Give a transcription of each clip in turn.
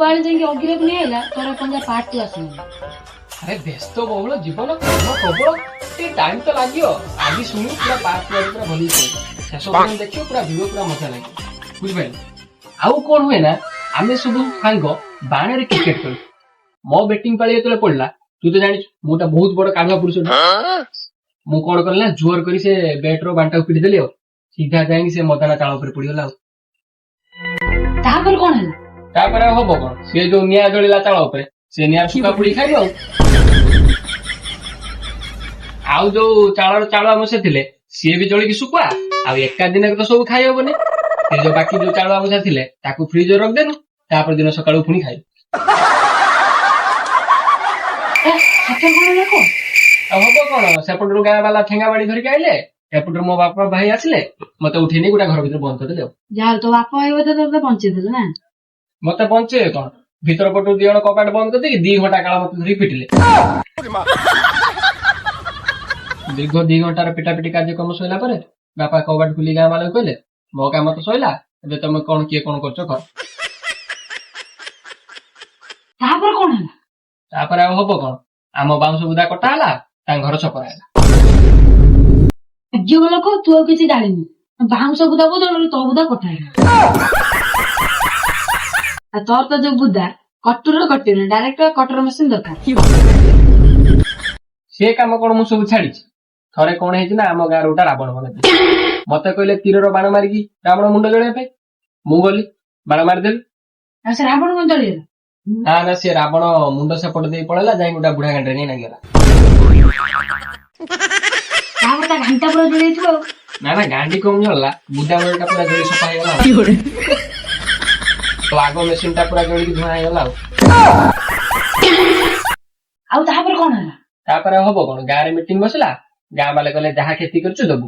गोपाल जाके अगिरे को नहीं आला तोरा पंजा पार्ट टू आसने अरे व्यस्त बहुल जीवन कम प्रबल टाइम तो लगे आज शुणु पूरा पार्ट टू पूरा भली शेष पर्यटन देखियो पूरा भिडियो पूरा मजा लगे बुझिपारे आउ कौन हुए ना आम सब सांग बाण क्रिकेट खेल मो बैटिंग पाली जो पड़ा तू तो जानी मुझे बहुत बड़ काढ़ुआ पुरुष मु कौन कल ना जोर कर बैट रो बांटा पिटी देली सीधा जाए से मदाना चाल पड़गला कौन है हम कौन सी जो निआ जलिला चाल से निआ सुखा पुड़ी खाई आउ जो चाल चालुआ मशा थे सी भी जलिकी शुखुआ आ एका दिन तो सब खाई हबनी जो बाकी जो चालुआ मशा थे फ्रिज रखदेनु तापर दिन सका पुणी खाई हम कौन सेपट गाँ वाला ठेंगा बाड़ी धरिक आइले एपट मो बापा भाई आसिले मत उठे गोटे घर भर बंद करदे जहाँ तो बापा तो बंचे ना मत बंचे कौन भीतर पटू दी कपाट बंद कर 2 घंटा काल मत धरी पिटिले दीर्घ 2 घंटार पिटापिटी कार्यक्रम सैला बापा कबाट खुली गाँ वाले कहले मो काम तो सैला तुम कौन किए कौन कर कौन है हम कौन आम बाउंश बुदा कटा घर छपरा है जो लोक तू आ किसी जानी बाउंश बुदा बदल तो बुदा कटा तोर तो जो बुदा कटर कटे डायरेक्ट कटर मशीन दरकार से काम कौन मु सब छाड़ी थरे कौन है ना आम गाँव गोटा रावण बना मत कहले तीर बाण मारिकी रावण मुंड जलिया मु गली बाण मारिदेली से रावण को जलिए ना ना सी रावण मुंड सेपट दे पड़ेगा जाए गोटा बुढ़ा गांडे नहीं नागिला घंटा पूरा जड़ी ना ना गांडी कम जला बुदा बड़ा पूरा जड़ी सफा हो तो आग मेसीन टा पूरा जड़ी धुआ हो कौन है हम कौन गाँव मीटिंग बसला गाँ वाले कहले जहाँ खेती कर दबू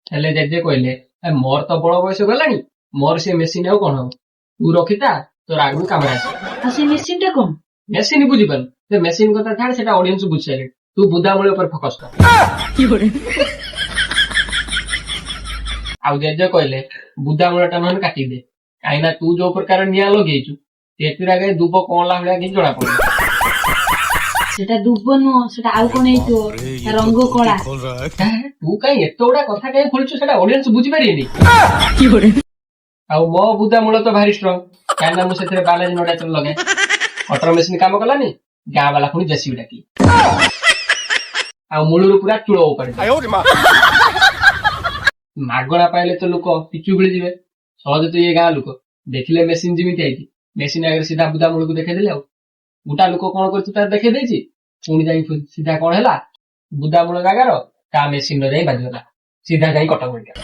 हेले जेजे कहले मोर तो बड़ बयस गलानी मोर से मेसीन आउ कौन हम तू रखिता तोर आगू काम से मेसीन टा कौन मेसीन बुझीपार से मेसीन कथा छाड़ से ऑडियंस बुझ सारे तू बुदा मूल्य पर फोकस कर आउ जेजे कहले बुदा मूल्य टा नहन काटी दे कहीं तू जो प्रकार निया लगेचु तेतिर आगे दुब कौला भाया कि जना पड़े सेटा दुब नुह सेटा आउ कोन हेतो रंग कला तू कहीं एत गुड़ा कथा कहीं खोलछु सेटा ऑडियंस बुझी पारिनी आउ मो बुदा मूल तो भारी स्ट्रांग कहीं मु से बालाजी नड़ा चल लगे कटर मेसीन काम कलानी गाँ वाला पुणी जेसीबी डाकी आ मूलरू पूरा चूल उपाड़ी मागणा पाइले तो लोक पिचु भिड़ी जीवे सहज तो ये गाँ लोक देखिले मेसीन जिमिति आई मेसीन आगे सीधा बुदा मूल को देखे देले गोटा लोक कौन कर देखे देछि पुणी जाई सीधा कौन है बुदा मूल जगार ता मेसीन जाई बाजिगला सीधा जाई कटक मेडिकल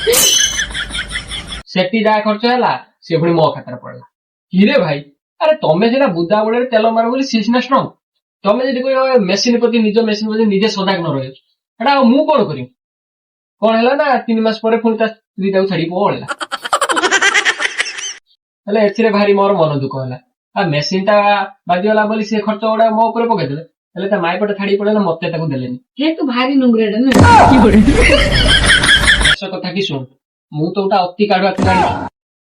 सेठी जहाँ खर्च है सी पुणी मो खातार पड़ला किरे भाई अरे तमें सीना बुदा मूल तेल मार बोली सी सीना स्ट्रंग तमें जी कह मेसीन प्रति निज मेसीन प्रति निजे सजाग न रहे मु कौन करी कौन है ना 3 मास पर पुणी स्त्री छाड़ी पड़ा ए भारी मोर मन दुख है मेसीन टा बाजिगला बोली सी खर्च गुड़ा मो उपर पकईदे माई पटे छाड़ी पड़े मत देलेनी तू भारी नुंगरेड कथा कि शुण मु तो गोटा अति काढ़ुआ खिलाड़ी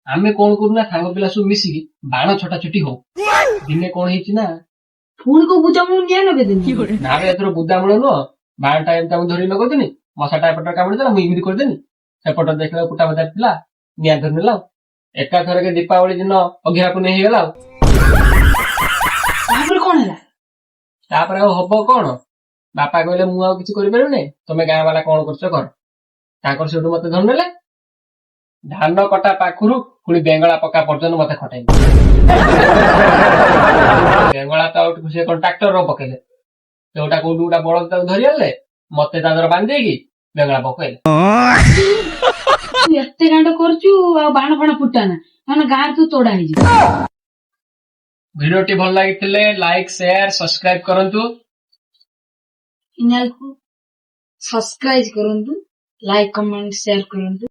आमे कौन करूना सांग पिला सब मिसिकी बाण छटा छुटी हो दिने कौन है ना फूल को बुदा मूल निया लगे ना एथर बुदा मूल नुह बाण टाइम धरी लगेदेनी मशा टाइपटर कामुड़ी मुझे करदेनी सेपट देखला कुटा बजार पिला निया धरी नेला एका थर के दीपावली दिन अघिरा पुणे होगला कौन है हम कौन बापा कहले मु किसी करें तुम गाँ वाला कौन कर से मत धर ने धान कटा पाखु पुणी बेंगला पका पर्यटन मत खटाई बेंगला तो से ट्राक्टर पकेले गोटा कौट गोटा बड़द धरी आनले मत बांधे बेंगला पकईले एते गांड करचु बाण फाण फुटाना गाँ तू तोड़ा भिडियोटी भल लगी लाइक शेयर सब्सक्राइब करंतु चैनल को सब्सक्राइब करंतु लाइक कमेंट शेयर करंतु।